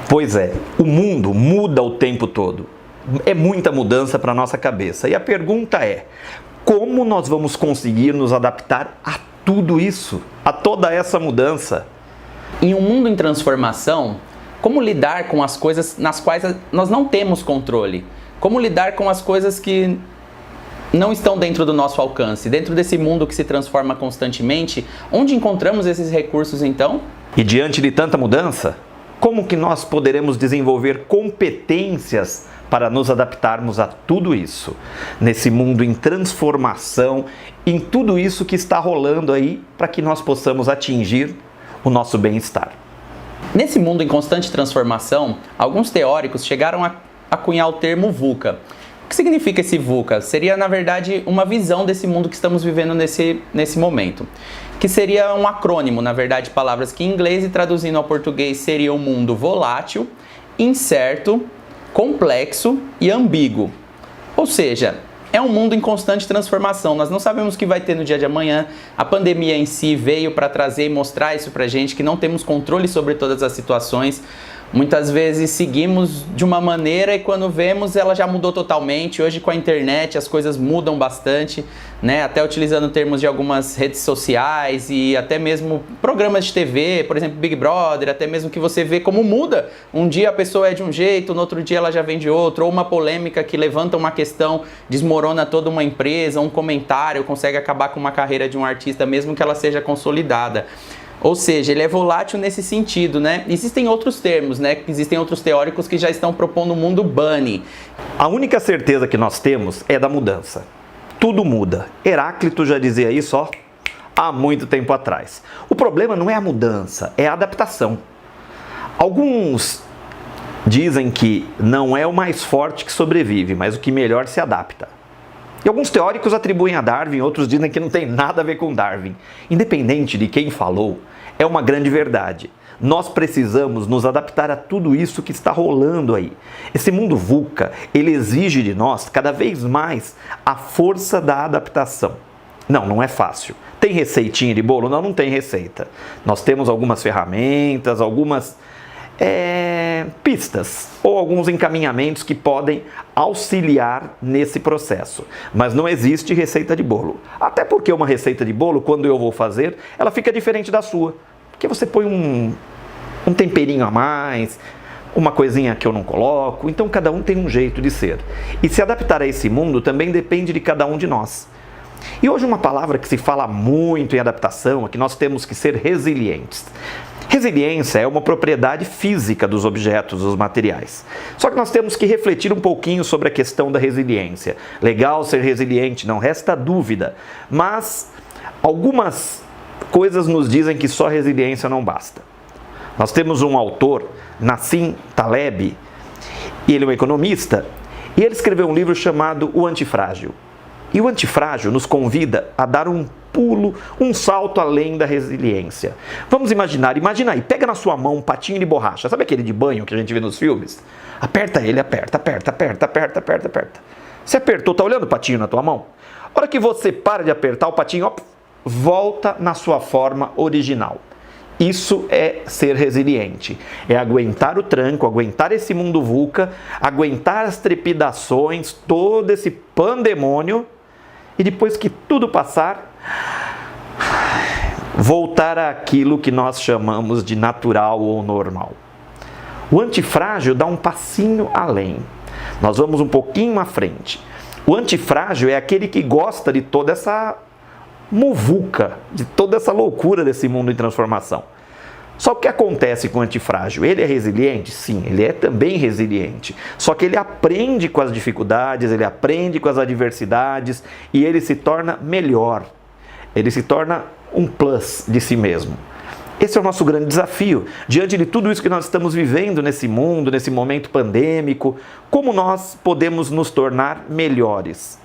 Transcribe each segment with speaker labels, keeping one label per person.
Speaker 1: Pois é, o mundo muda o tempo todo. É muita mudança para a nossa cabeça. E a pergunta é, como nós vamos conseguir nos adaptar a tudo isso, a toda essa mudança?
Speaker 2: Em um mundo em transformação, como lidar com as coisas nas quais nós não temos controle? Como lidar com as coisas que não estão dentro do nosso alcance? Dentro desse mundo que se transforma constantemente, onde encontramos esses recursos então?
Speaker 1: E diante de tanta mudança, como que nós poderemos desenvolver competências para nos adaptarmos a tudo isso? Nesse mundo em transformação, em tudo isso que está rolando aí, para que nós possamos atingir o nosso bem-estar.
Speaker 2: Nesse mundo em constante transformação, alguns teóricos chegaram a cunhar o termo VUCA. O que significa esse VUCA? Seria, na verdade, uma visão desse mundo que estamos vivendo nesse momento. Que seria um acrônimo, na verdade, palavras que em inglês e traduzindo ao português seria um mundo volátil, incerto, complexo e ambíguo. Ou seja, é um mundo em constante transformação. Nós não sabemos o que vai ter no dia de amanhã. A pandemia em si veio para trazer e mostrar isso pra gente, que não temos controle sobre todas as situações. Muitas vezes seguimos de uma maneira e quando vemos ela já mudou totalmente. Hoje com a internet as coisas mudam bastante, né? Até utilizando termos de algumas redes sociais e até mesmo programas de TV, por exemplo Big Brother, até mesmo que você vê como muda. Um dia a pessoa é de um jeito, no outro dia ela já vem de outro, ou uma polêmica que levanta uma questão, desmorona toda uma empresa, um comentário consegue acabar com uma carreira de um artista mesmo que ela seja consolidada. Ou seja, ele é volátil nesse sentido, né? Existem outros termos, né? Existem outros teóricos que já estão propondo o mundo bunny.
Speaker 1: A única certeza que nós temos é da mudança. Tudo muda. Heráclito já dizia isso, há muito tempo atrás. O problema não é a mudança, é a adaptação. Alguns dizem que não é o mais forte que sobrevive, mas o que melhor se adapta. E alguns teóricos atribuem a Darwin, outros dizem que não tem nada a ver com Darwin. Independente de quem falou, é uma grande verdade. Nós precisamos nos adaptar a tudo isso que está rolando aí. Esse mundo VUCA, ele exige de nós cada vez mais a força da adaptação. Não é fácil. Tem receitinha de bolo? Não tem receita. Nós temos algumas ferramentas, algumas pistas ou alguns encaminhamentos que podem auxiliar nesse processo. Mas não existe receita de bolo. Até porque uma receita de bolo, quando eu vou fazer, ela fica diferente da sua. Porque você põe um temperinho a mais, uma coisinha que eu não coloco. Então cada um tem um jeito de ser. E se adaptar a esse mundo também depende de cada um de nós. E hoje uma palavra que se fala muito em adaptação é que nós temos que ser resilientes. Resiliência é uma propriedade física dos objetos, dos materiais. Só que nós temos que refletir um pouquinho sobre a questão da resiliência. Legal ser resiliente, não resta dúvida. Mas algumas coisas nos dizem que só resiliência não basta. Nós temos um autor, Nassim Taleb, e ele é um economista, e ele escreveu um livro chamado O Antifrágil. E o Antifrágil nos convida a dar um pulo, um salto além da resiliência. Vamos imagina aí, pega na sua mão um patinho de borracha, sabe aquele de banho que a gente vê nos filmes? Aperta ele, aperta. Você apertou, tá olhando o patinho na tua mão? A hora que você para de apertar, o patinho volta na sua forma original. Isso é ser resiliente, é aguentar o tranco, aguentar esse mundo VUCA, aguentar as trepidações, todo esse pandemônio, e depois que tudo passar, voltar àquilo que nós chamamos de natural ou normal. O antifrágil dá um passinho além. Nós vamos um pouquinho à frente. O antifrágil é aquele que gosta de toda essa muvuca, de toda essa loucura desse mundo em transformação. Só que o que acontece com o antifrágil? Ele é resiliente? Sim, ele é também resiliente. Só que ele aprende com as dificuldades, ele aprende com as adversidades e ele se torna melhor. Ele se torna um plus de si mesmo. Esse é o nosso grande desafio. Diante de tudo isso que nós estamos vivendo nesse mundo, nesse momento pandêmico, como nós podemos nos tornar melhores?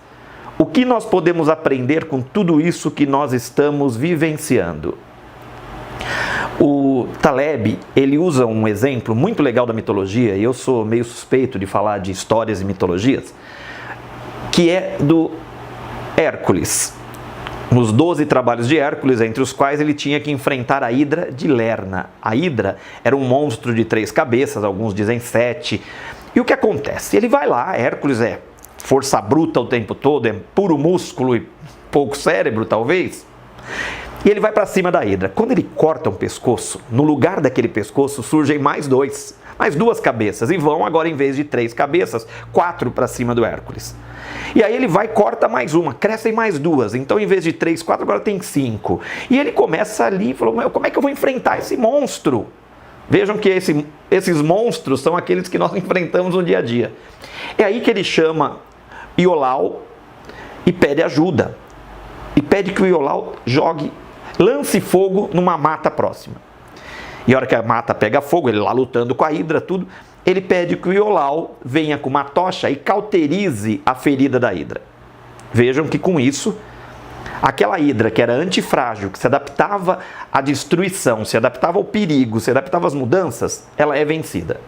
Speaker 1: O que nós podemos aprender com tudo isso que nós estamos vivenciando? O Taleb, ele usa um exemplo muito legal da mitologia, e eu sou meio suspeito de falar de histórias e mitologias, que é do Hércules. os 12 trabalhos de Hércules, entre os quais ele tinha que enfrentar a Hidra de Lerna. A Hidra era um monstro de 3 cabeças, alguns dizem 7. E o que acontece? Ele vai lá, Hércules é força bruta o tempo todo, é puro músculo e pouco cérebro, talvez. E ele vai para cima da Hidra. Quando ele corta um pescoço, no lugar daquele pescoço surgem mais 2, mais 2 cabeças. E vão agora, em vez de 3 cabeças, 4 para cima do Hércules. E aí ele vai e corta mais uma, crescem mais 2. Então, em vez de 3, 4, agora tem 5. E ele começa ali e falou, como é que eu vou enfrentar esse monstro? Vejam que esses monstros são aqueles que nós enfrentamos no dia a dia. É aí que ele chama Iolau e pede ajuda. E pede que o Iolau lance fogo numa mata próxima. E a hora que a mata pega fogo, ele lá lutando com a Hidra, tudo, ele pede que o Iolau venha com uma tocha e cauterize a ferida da Hidra. Vejam que com isso, aquela Hidra que era antifrágil, que se adaptava à destruição, se adaptava ao perigo, se adaptava às mudanças, ela é vencida.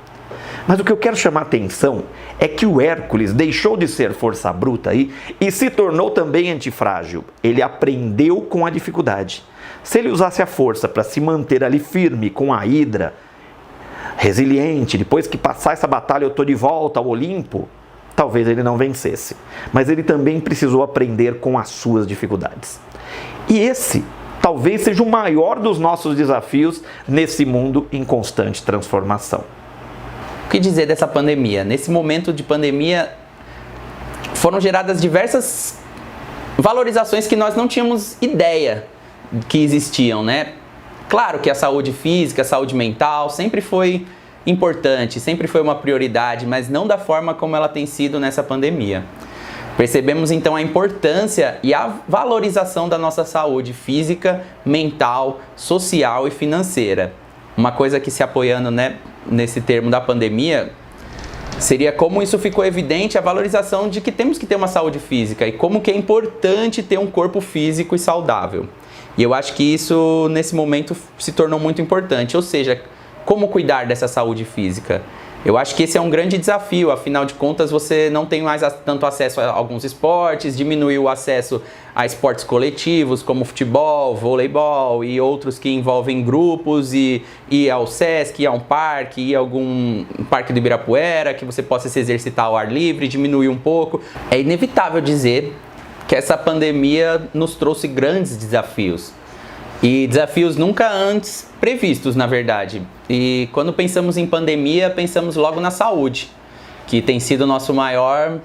Speaker 1: Mas o que eu quero chamar a atenção é que o Hércules deixou de ser força bruta aí e se tornou também antifrágil. Ele aprendeu com a dificuldade. Se ele usasse a força para se manter ali firme com a Hidra, resiliente, depois que passar essa batalha eu estou de volta ao Olimpo, talvez ele não vencesse. Mas ele também precisou aprender com as suas dificuldades. E esse talvez seja o maior dos nossos desafios nesse mundo em constante transformação.
Speaker 2: O que dizer dessa pandemia? Nesse momento de pandemia, foram geradas diversas valorizações que nós não tínhamos ideia que existiam, né? Claro que a saúde física, a saúde mental sempre foi importante, sempre foi uma prioridade, mas não da forma como ela tem sido nessa pandemia. Percebemos então a importância e a valorização da nossa saúde física, mental, social e financeira. Uma coisa que, se apoiando, né, nesse termo da pandemia, seria como isso ficou evidente, a valorização de que temos que ter uma saúde física e como que é importante ter um corpo físico e saudável. E eu acho que isso, nesse momento, se tornou muito importante. Ou seja, como cuidar dessa saúde física? Eu acho que esse é um grande desafio. Afinal de contas, você não tem mais tanto acesso a alguns esportes, diminuiu o acesso a esportes coletivos, como futebol, voleibol e outros que envolvem grupos, e ir ao Sesc, ir a um parque, ir a algum parque do Ibirapuera, que você possa se exercitar ao ar livre, diminuir um pouco. É inevitável dizer que essa pandemia nos trouxe grandes desafios. E desafios nunca antes previstos, na verdade. E quando pensamos em pandemia, pensamos logo na saúde, que tem sido o nosso maior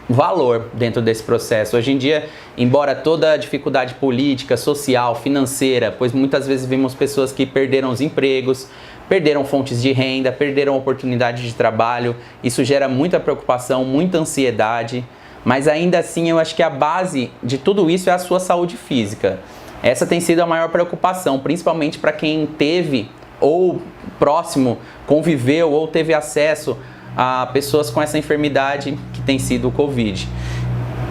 Speaker 2: valor dentro desse processo. Hoje em dia, embora toda a dificuldade política, social, financeira, pois muitas vezes vimos pessoas que perderam os empregos, perderam fontes de renda, perderam oportunidades de trabalho, isso gera muita preocupação, muita ansiedade. Mas ainda assim, eu acho que a base de tudo isso é a sua saúde física. Essa tem sido a maior preocupação, principalmente para quem teve ou próximo conviveu ou teve acesso a pessoas com essa enfermidade que tem sido o Covid.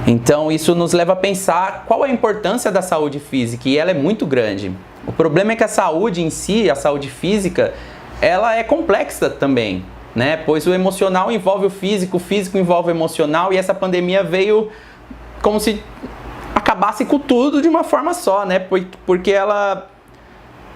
Speaker 2: Então isso nos leva a pensar qual é a importância da saúde física, e ela é muito grande. O problema é que a saúde em si, a saúde física, ela é complexa também, né? Pois o emocional envolve o físico envolve o emocional, e essa pandemia veio como se acabasse com tudo de uma forma só, né? Porque ela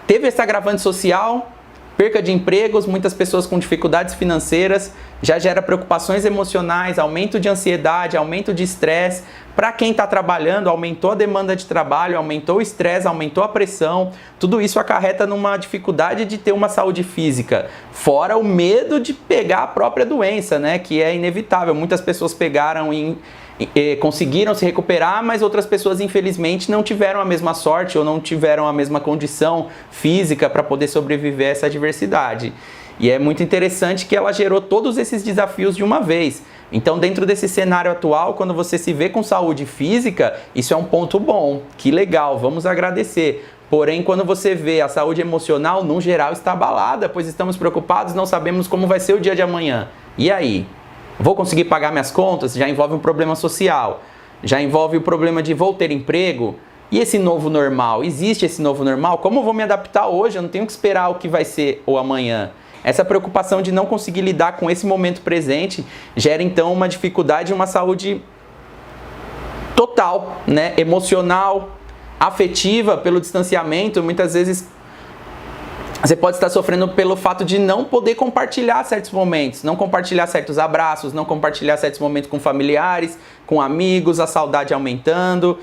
Speaker 2: teve esse agravante social, perca de empregos, muitas pessoas com dificuldades financeiras, já gera preocupações emocionais, aumento de ansiedade, aumento de estresse. Para quem está trabalhando, aumentou a demanda de trabalho, aumentou o estresse, aumentou a pressão. Tudo isso acarreta numa dificuldade de ter uma saúde física. Fora o medo de pegar a própria doença, né? Que é inevitável. Muitas pessoas pegaram e conseguiram se recuperar, mas outras pessoas, infelizmente, não tiveram a mesma sorte ou não tiveram a mesma condição física para poder sobreviver a essa adversidade. E é muito interessante que ela gerou todos esses desafios de uma vez. Então, dentro desse cenário atual, quando você se vê com saúde física, isso é um ponto bom, que legal, vamos agradecer. Porém, quando você vê a saúde emocional, no geral, está abalada, pois estamos preocupados, não sabemos como vai ser o dia de amanhã. E aí? Vou conseguir pagar minhas contas? Já envolve um problema social, já envolve o problema de vou ter emprego. E esse novo normal? Existe esse novo normal? Como eu vou me adaptar hoje? Eu não tenho que esperar o que vai ser o amanhã. Essa preocupação de não conseguir lidar com esse momento presente gera então uma dificuldade e uma saúde total, né? Emocional, afetiva, pelo distanciamento, muitas vezes você pode estar sofrendo pelo fato de não poder compartilhar certos momentos, não compartilhar certos abraços, não compartilhar certos momentos com familiares, com amigos, a saudade aumentando,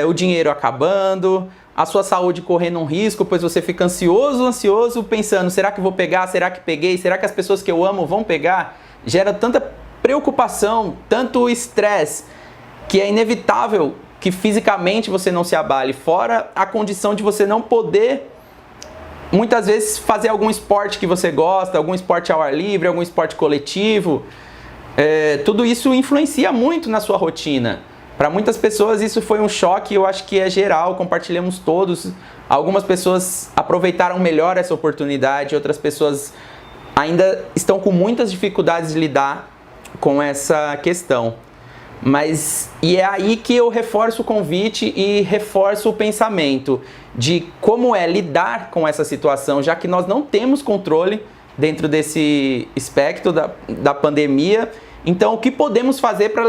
Speaker 2: o dinheiro acabando, a sua saúde correndo um risco, pois você fica ansioso, pensando, será que vou pegar, será que peguei, será que as pessoas que eu amo vão pegar? Gera tanta preocupação, tanto estresse, que é inevitável que fisicamente você não se abale, fora a condição de você não poder muitas vezes fazer algum esporte que você gosta, algum esporte ao ar livre, algum esporte coletivo. Tudo isso influencia muito na sua rotina. Para muitas pessoas isso foi um choque, eu acho que é geral, compartilhamos todos. Algumas pessoas aproveitaram melhor essa oportunidade, outras pessoas ainda estão com muitas dificuldades de lidar com essa questão. E é aí que eu reforço o convite e reforço o pensamento de como é lidar com essa situação, já que nós não temos controle dentro desse espectro da pandemia. Então, o que podemos fazer para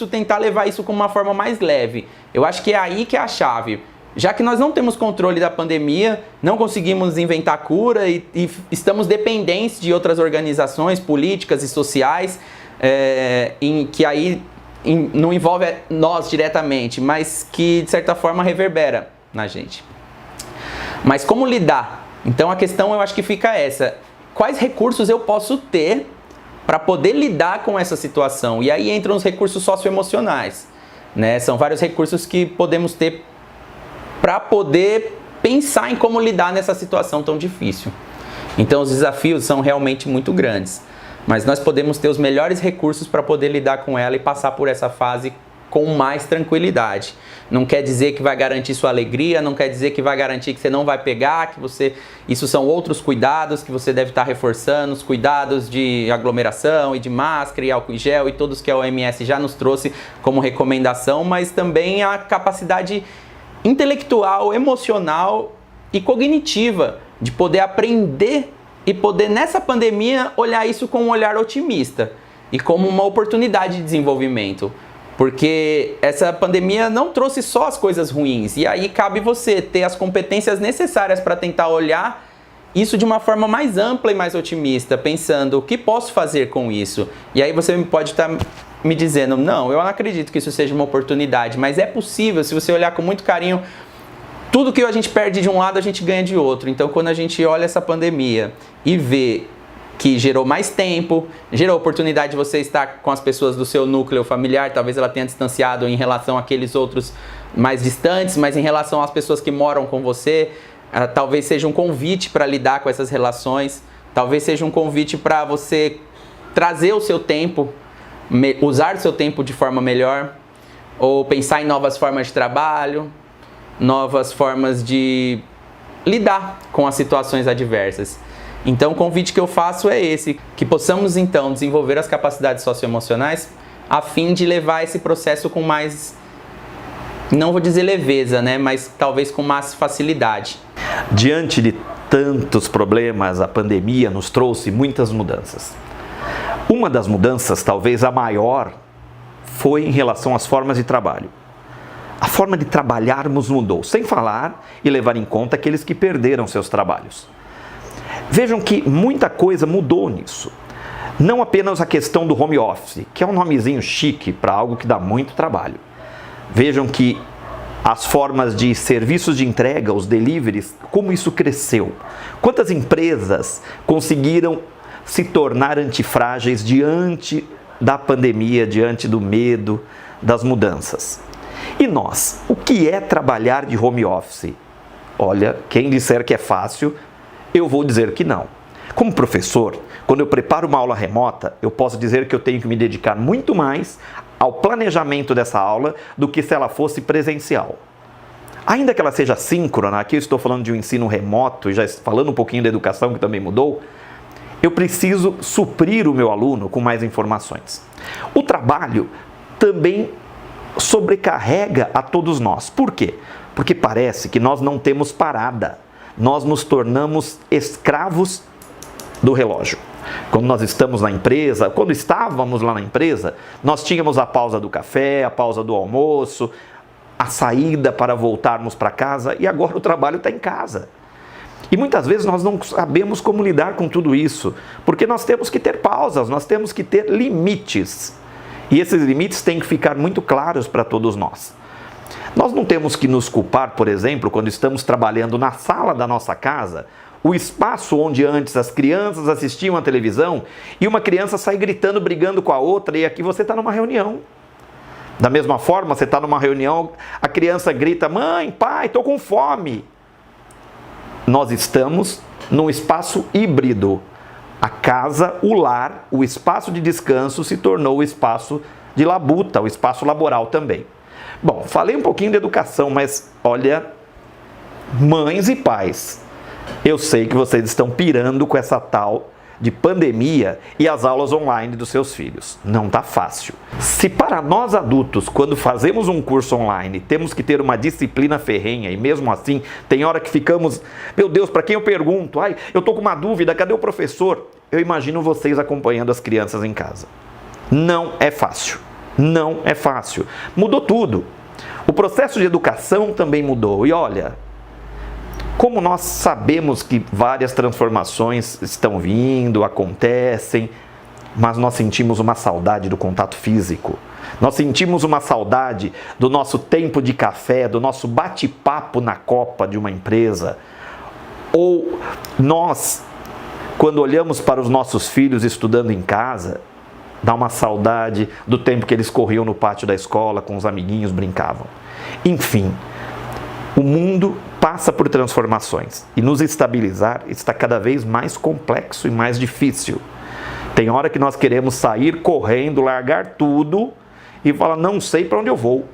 Speaker 2: tentar levar isso com uma forma mais leve? Eu acho que é aí que é a chave. Já que nós não temos controle da pandemia, não conseguimos inventar cura e estamos dependentes de outras organizações políticas e sociais, que aí não envolve nós diretamente, mas que de certa forma reverbera na gente. Mas como lidar? Então a questão eu acho que fica essa: quais recursos eu posso ter para poder lidar com essa situação? E aí entram os recursos socioemocionais, né? São vários recursos que podemos ter para poder pensar em como lidar nessa situação tão difícil. Então os desafios são realmente muito grandes, mas nós podemos ter os melhores recursos para poder lidar com ela e passar por essa fase com mais tranquilidade. Não quer dizer que vai garantir sua alegria, não quer dizer que vai garantir que você não vai pegar, isso são outros cuidados que você deve estar reforçando, os cuidados de aglomeração e de máscara e álcool em gel e todos que a OMS já nos trouxe como recomendação, mas também a capacidade intelectual, emocional e cognitiva de poder aprender e poder, nessa pandemia, olhar isso com um olhar otimista e como uma oportunidade de desenvolvimento. Porque essa pandemia não trouxe só as coisas ruins. E aí cabe você ter as competências necessárias para tentar olhar isso de uma forma mais ampla e mais otimista, pensando o que posso fazer com isso. E aí você pode estar me dizendo, não, eu não acredito que isso seja uma oportunidade, mas é possível, se você olhar com muito carinho. Tudo que a gente perde de um lado, a gente ganha de outro. Então, quando a gente olha essa pandemia e vê que gerou mais tempo, gerou a oportunidade de você estar com as pessoas do seu núcleo familiar, talvez ela tenha distanciado em relação àqueles outros mais distantes, mas em relação às pessoas que moram com você, talvez seja um convite para lidar com essas relações, talvez seja um convite para você trazer o seu tempo, usar o seu tempo de forma melhor, ou pensar em novas formas de trabalho, novas formas de lidar com as situações adversas. Então o convite que eu faço é esse, que possamos então desenvolver as capacidades socioemocionais a fim de levar esse processo com mais, não vou dizer leveza, né, mas talvez com mais facilidade.
Speaker 1: Diante de tantos problemas, a pandemia nos trouxe muitas mudanças. Uma das mudanças, talvez a maior, foi em relação às formas de trabalho. A forma de trabalharmos mudou, sem falar e levar em conta aqueles que perderam seus trabalhos. Vejam que muita coisa mudou nisso. Não apenas a questão do home office, que é um nomezinho chique para algo que dá muito trabalho. Vejam que as formas de serviços de entrega, os deliveries, como isso cresceu. Quantas empresas conseguiram se tornar antifrágeis diante da pandemia, diante do medo, das mudanças. E nós, o que é trabalhar de home office? Olha, quem disser que é fácil, eu vou dizer que não. Como professor, quando eu preparo uma aula remota, eu posso dizer que eu tenho que me dedicar muito mais ao planejamento dessa aula do que se ela fosse presencial. Ainda que ela seja síncrona, aqui eu estou falando de um ensino remoto, e já falando um pouquinho da educação que também mudou, eu preciso suprir o meu aluno com mais informações. O trabalho também sobrecarrega a todos nós. Por quê? Porque parece que nós não temos parada. Nós nos tornamos escravos do relógio. Quando nós estamos na empresa, quando estávamos lá na empresa, nós tínhamos a pausa do café, a pausa do almoço, a saída para voltarmos para casa e agora o trabalho está em casa. E muitas vezes nós não sabemos como lidar com tudo isso, porque nós temos que ter pausas, nós temos que ter limites. E esses limites têm que ficar muito claros para todos nós. Nós não temos que nos culpar, por exemplo, quando estamos trabalhando na sala da nossa casa, o espaço onde antes as crianças assistiam à televisão e uma criança sai gritando, brigando com a outra, e aqui você está numa reunião. Da mesma forma, você está numa reunião, a criança grita, mãe, pai, estou com fome. Nós estamos num espaço híbrido. A casa, o lar, o espaço de descanso se tornou o espaço de labuta, o espaço laboral também. Bom, falei um pouquinho de educação, mas olha, mães e pais, eu sei que vocês estão pirando com essa tal de pandemia e as aulas online dos seus filhos. Não tá fácil. Se para nós adultos, quando fazemos um curso online, temos que ter uma disciplina ferrenha e mesmo assim, tem hora que ficamos, meu Deus, para quem eu pergunto? Ai, eu tô com uma dúvida, cadê o professor? Eu imagino vocês acompanhando as crianças em casa. Não é fácil. Não é fácil. Mudou tudo. O processo de educação também mudou. E olha, como nós sabemos que várias transformações estão vindo, acontecem, mas nós sentimos uma saudade do contato físico. Nós sentimos uma saudade do nosso tempo de café, do nosso bate-papo na copa de uma empresa. Ou nós, quando olhamos para os nossos filhos estudando em casa, dá uma saudade do tempo que eles corriam no pátio da escola, com os amiguinhos, brincavam. Enfim, o mundo passa por transformações e nos estabilizar está cada vez mais complexo e mais difícil. Tem hora que nós queremos sair correndo, largar tudo e falar, não sei para onde eu vou.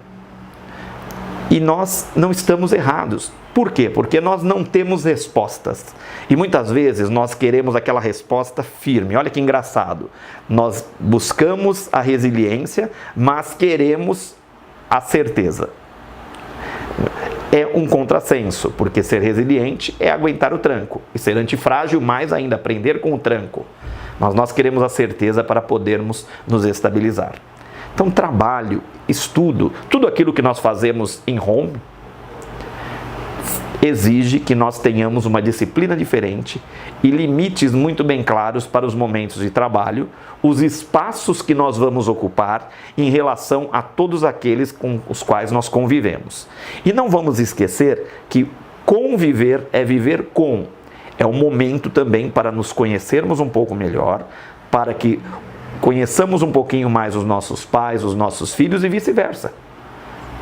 Speaker 1: E nós não estamos errados. Por quê? Porque nós não temos respostas. E muitas vezes nós queremos aquela resposta firme. Olha que engraçado. Nós buscamos a resiliência, mas queremos a certeza. É um contrassenso, porque ser resiliente é aguentar o tranco. E ser antifrágil, mais ainda, aprender com o tranco. Mas nós queremos a certeza para podermos nos estabilizar. Então, trabalho, estudo, tudo aquilo que nós fazemos em home, exige que nós tenhamos uma disciplina diferente e limites muito bem claros para os momentos de trabalho, os espaços que nós vamos ocupar em relação a todos aqueles com os quais nós convivemos. E não vamos esquecer que conviver é viver com. É um momento também para nos conhecermos um pouco melhor, para que conheçamos um pouquinho mais os nossos pais, os nossos filhos e vice-versa.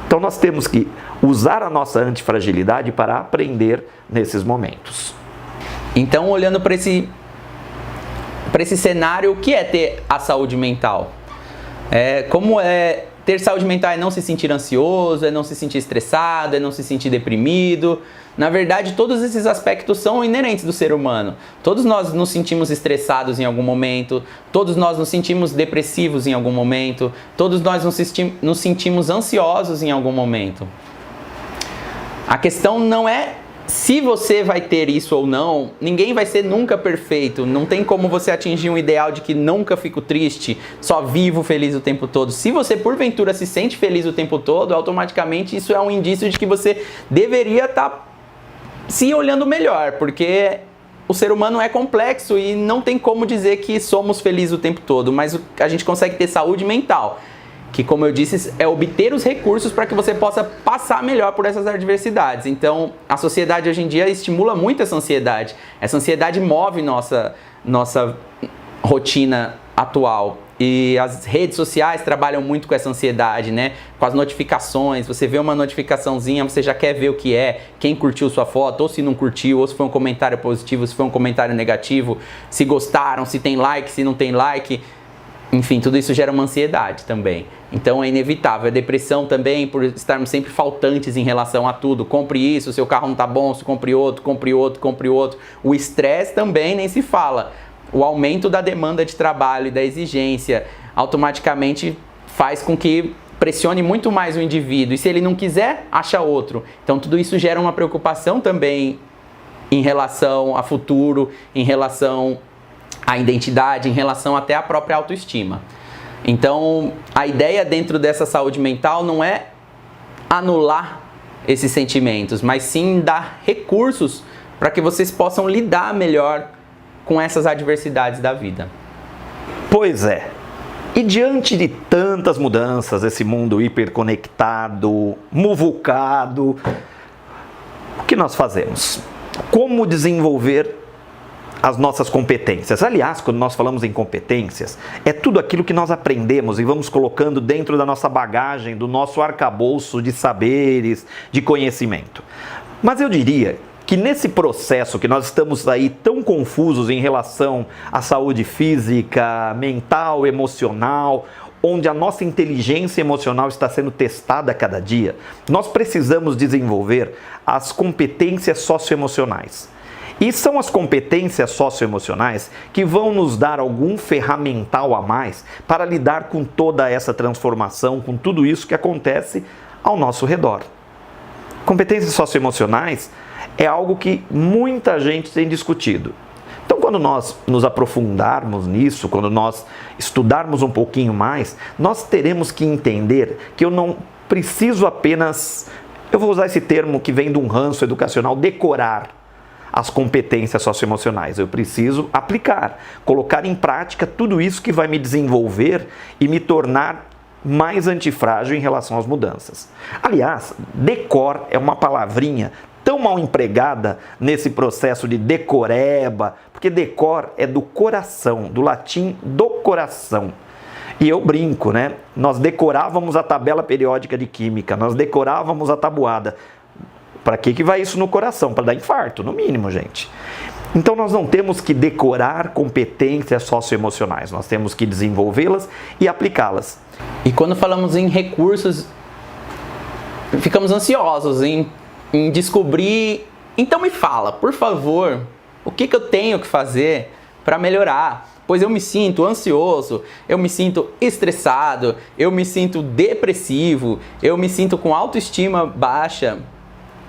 Speaker 1: Então nós temos que usar a nossa antifragilidade para aprender nesses momentos.
Speaker 2: Então, olhando para esse cenário, o que é ter a saúde mental? Como é ter saúde mental? É não se sentir ansioso, é não se sentir estressado, é não se sentir deprimido. Na verdade, todos esses aspectos são inerentes do ser humano. Todos nós nos sentimos estressados em algum momento, todos nós nos sentimos depressivos em algum momento, todos nós nos sentimos ansiosos em algum momento. A questão não é se você vai ter isso ou não, ninguém vai ser nunca perfeito, não tem como você atingir um ideal de que nunca fico triste, só vivo feliz o tempo todo. Se você porventura se sente feliz o tempo todo, automaticamente isso é um indício de que você deveria estar se olhando melhor, porque o ser humano é complexo e não tem como dizer que somos felizes o tempo todo, mas a gente consegue ter saúde mental, que, como eu disse, é obter os recursos para que você possa passar melhor por essas adversidades. Então, a sociedade hoje em dia estimula muito essa ansiedade. Essa ansiedade move nossa rotina atual. E as redes sociais trabalham muito com essa ansiedade, né? Com as notificações, você vê uma notificaçãozinha, você já quer ver o que é, quem curtiu sua foto, ou se não curtiu, ou se foi um comentário positivo, se foi um comentário negativo, se gostaram, se tem like, se não tem like. Enfim, tudo isso gera uma ansiedade também. Então é inevitável. A depressão também, por estarmos sempre faltantes em relação a tudo. Compre isso, seu carro não tá bom, se compre outro, compre outro, compre outro. O estresse também nem se fala. O aumento da demanda de trabalho e da exigência automaticamente faz com que pressione muito mais o indivíduo. E se ele não quiser, acha outro. Então tudo isso gera uma preocupação também em relação a futuro, em relação à identidade, em relação até à própria autoestima. Então a ideia dentro dessa saúde mental não é anular esses sentimentos, mas sim dar recursos para que vocês possam lidar melhor com essas adversidades da vida.
Speaker 1: Pois é. E diante de tantas mudanças, esse mundo hiperconectado, muvucado, o que nós fazemos? Como desenvolver as nossas competências? Aliás, quando nós falamos em competências, é tudo aquilo que nós aprendemos e vamos colocando dentro da nossa bagagem, do nosso arcabouço de saberes, de conhecimento. Mas eu diria que nesse processo que nós estamos aí tão confusos em relação à saúde física, mental, emocional, onde a nossa inteligência emocional está sendo testada a cada dia, nós precisamos desenvolver as competências socioemocionais. E são as competências socioemocionais que vão nos dar algum ferramental a mais para lidar com toda essa transformação, com tudo isso que acontece ao nosso redor. Competências socioemocionais é algo que muita gente tem discutido. Então, quando nós nos aprofundarmos nisso, quando nós estudarmos um pouquinho mais, nós teremos que entender que eu não preciso apenas, eu vou usar esse termo que vem de um ranço educacional, decorar as competências socioemocionais. Eu preciso aplicar, colocar em prática tudo isso que vai me desenvolver e me tornar mais antifrágil em relação às mudanças. Aliás, decor é uma palavrinha tão mal empregada nesse processo de decoreba, porque decor é do coração, do latim do coração. E eu brinco, né? Nós decorávamos a tabela periódica de química, nós decorávamos a tabuada. Para que vai isso no coração? Para dar infarto, no mínimo, gente. Então nós não temos que decorar competências socioemocionais, nós temos que desenvolvê-las e aplicá-las.
Speaker 2: E quando falamos em recursos, ficamos ansiosos em descobrir. Então me fala, por favor, o que eu tenho que fazer para melhorar? Pois eu me sinto ansioso, eu me sinto estressado, eu me sinto depressivo, eu me sinto com autoestima baixa.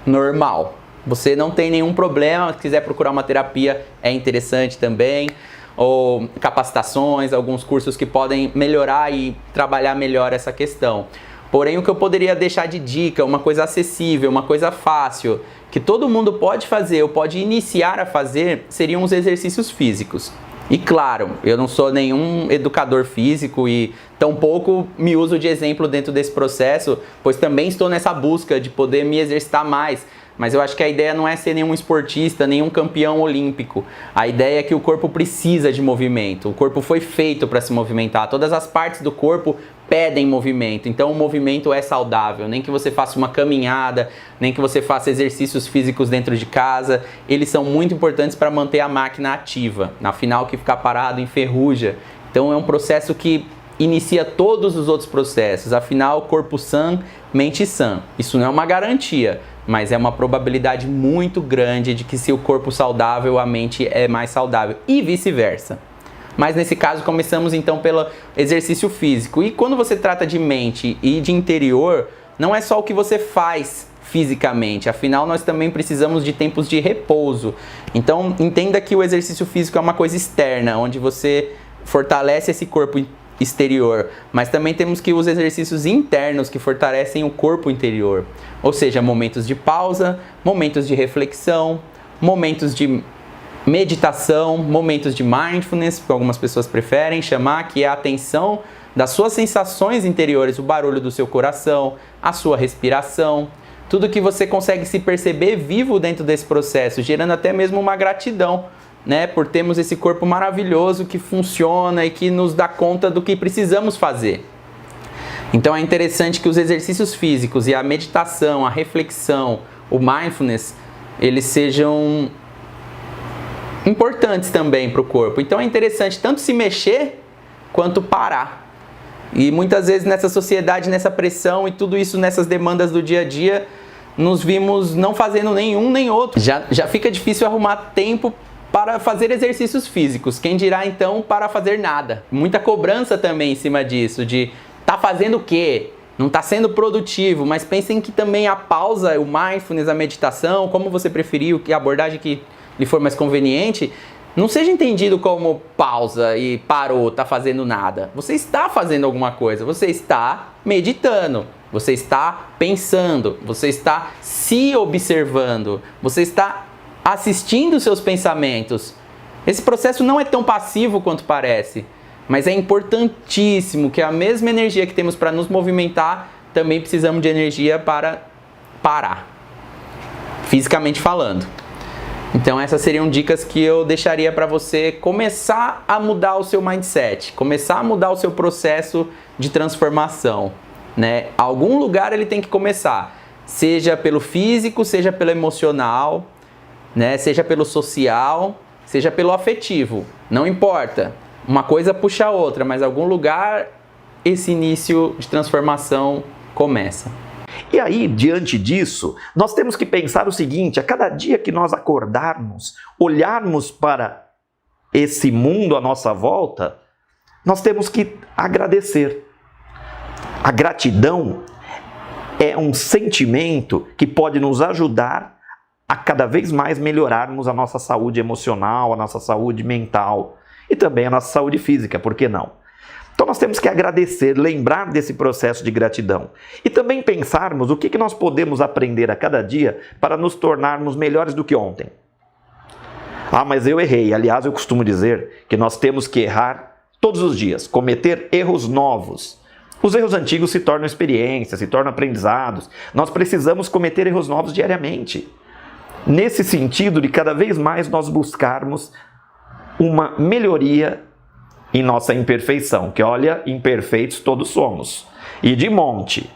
Speaker 2: Normal. Você não tem nenhum problema, se quiser procurar uma terapia é interessante também, ou capacitações, alguns cursos que podem melhorar e trabalhar melhor essa questão. Porém, o que eu poderia deixar de dica, uma coisa acessível, uma coisa fácil, que todo mundo pode fazer ou pode iniciar a fazer, seriam os exercícios físicos. E claro, eu não sou nenhum educador físico e tampouco me uso de exemplo dentro desse processo, pois também estou nessa busca de poder me exercitar mais. Mas eu acho que a ideia não é ser nenhum esportista, nenhum campeão olímpico. A ideia é que o corpo precisa de movimento. O corpo foi feito para se movimentar. Todas as partes do corpo pedem movimento. Então o movimento é saudável. Nem que você faça uma caminhada, nem que você faça exercícios físicos dentro de casa. Eles são muito importantes para manter a máquina ativa. Afinal, que ficar parado enferruja. Então é um processo que inicia todos os outros processos. Afinal, corpo sã, mente sã. Isso não é uma garantia, mas é uma probabilidade muito grande de que se o corpo saudável, a mente é mais saudável e vice-versa. Mas nesse caso começamos então pelo exercício físico. E quando você trata de mente e de interior, não é só o que você faz fisicamente, afinal nós também precisamos de tempos de repouso. Então entenda que o exercício físico é uma coisa externa, onde você fortalece esse corpo exterior, mas também temos que os exercícios internos que fortalecem o corpo interior, ou seja, momentos de pausa, momentos de reflexão, momentos de meditação, momentos de mindfulness, que algumas pessoas preferem chamar, que é a atenção das suas sensações interiores, o barulho do seu coração, a sua respiração, tudo que você consegue se perceber vivo dentro desse processo, gerando até mesmo uma gratidão, né, por termos esse corpo maravilhoso que funciona e que nos dá conta do que precisamos fazer. Então é interessante que os exercícios físicos e a meditação, a reflexão, o mindfulness, eles sejam importantes também para o corpo. Então é interessante tanto se mexer quanto parar. E muitas vezes nessa sociedade, nessa pressão e tudo isso, nessas demandas do dia a dia, nos vimos não fazendo nenhum nem outro. Já fica difícil arrumar tempo para fazer exercícios físicos, quem dirá então para fazer nada. Muita cobrança também em cima disso, de tá fazendo o quê? Não está sendo produtivo, mas pensem que também a pausa, o mindfulness, a meditação, como você preferir, que a abordagem que lhe for mais conveniente, não seja entendido como pausa e parou, tá fazendo nada. Você está fazendo alguma coisa, você está meditando. você está pensando, você está se observando, você está assistindo seus pensamentos. Esse processo não é tão passivo quanto parece, mas é importantíssimo que a mesma energia que temos para nos movimentar, também precisamos de energia para parar, fisicamente falando. Então essas seriam dicas que eu deixaria para você começar a mudar o seu mindset, começar a mudar o seu processo de transformação, né? Algum lugar ele tem que começar, seja pelo físico, seja pelo emocional, né? Seja pelo social, seja pelo afetivo, não importa. Uma coisa puxa a outra, mas algum lugar esse início de transformação começa.
Speaker 1: E aí, diante disso, nós temos que pensar o seguinte: a cada dia que nós acordarmos, olharmos para esse mundo à nossa volta, nós temos que agradecer. A gratidão é um sentimento que pode nos ajudar a cada vez mais melhorarmos a nossa saúde emocional, a nossa saúde mental e também a nossa saúde física, por que não? Então nós temos que agradecer, lembrar desse processo de gratidão e também pensarmos o que nós podemos aprender a cada dia para nos tornarmos melhores do que ontem. Ah, mas eu errei. Aliás, eu costumo dizer que nós temos que errar todos os dias, cometer erros novos. Os erros antigos se tornam experiências, se tornam aprendizados. Nós precisamos cometer erros novos diariamente. Nesse sentido de cada vez mais nós buscarmos uma melhoria em nossa imperfeição, que olha, imperfeitos todos somos, e de monte.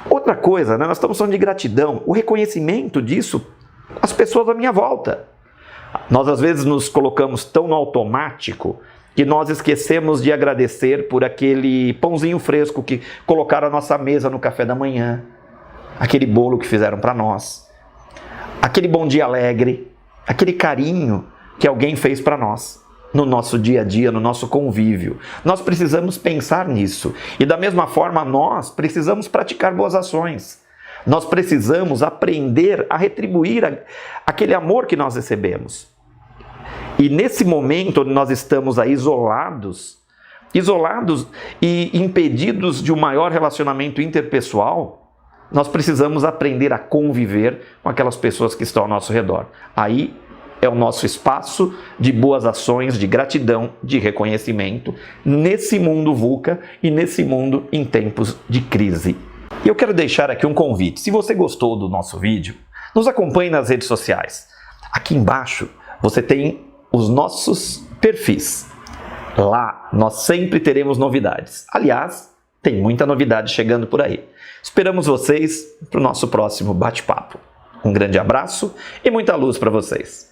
Speaker 1: Outra coisa, né, nós estamos falando de gratidão, o reconhecimento disso, as pessoas à minha volta. Nós às vezes nos colocamos tão no automático que nós esquecemos de agradecer por aquele pãozinho fresco que colocaram à nossa mesa no café da manhã, aquele bolo que fizeram para nós, aquele bom dia alegre, aquele carinho que alguém fez para nós. No nosso dia a dia, no nosso convívio. Nós precisamos pensar nisso. E da mesma forma, nós precisamos praticar boas ações. Nós precisamos aprender a retribuir aquele amor que nós recebemos. E nesse momento onde nós estamos aí isolados e impedidos de um maior relacionamento interpessoal, nós precisamos aprender a conviver com aquelas pessoas que estão ao nosso redor. Aí é o nosso espaço de boas ações, de gratidão, de reconhecimento, nesse mundo VUCA e nesse mundo em tempos de crise. E eu quero deixar aqui um convite. Se você gostou do nosso vídeo, nos acompanhe nas redes sociais. Aqui embaixo você tem os nossos perfis. Lá nós sempre teremos novidades. Aliás, tem muita novidade chegando por aí. Esperamos vocês para o nosso próximo bate-papo. Um grande abraço e muita luz para vocês.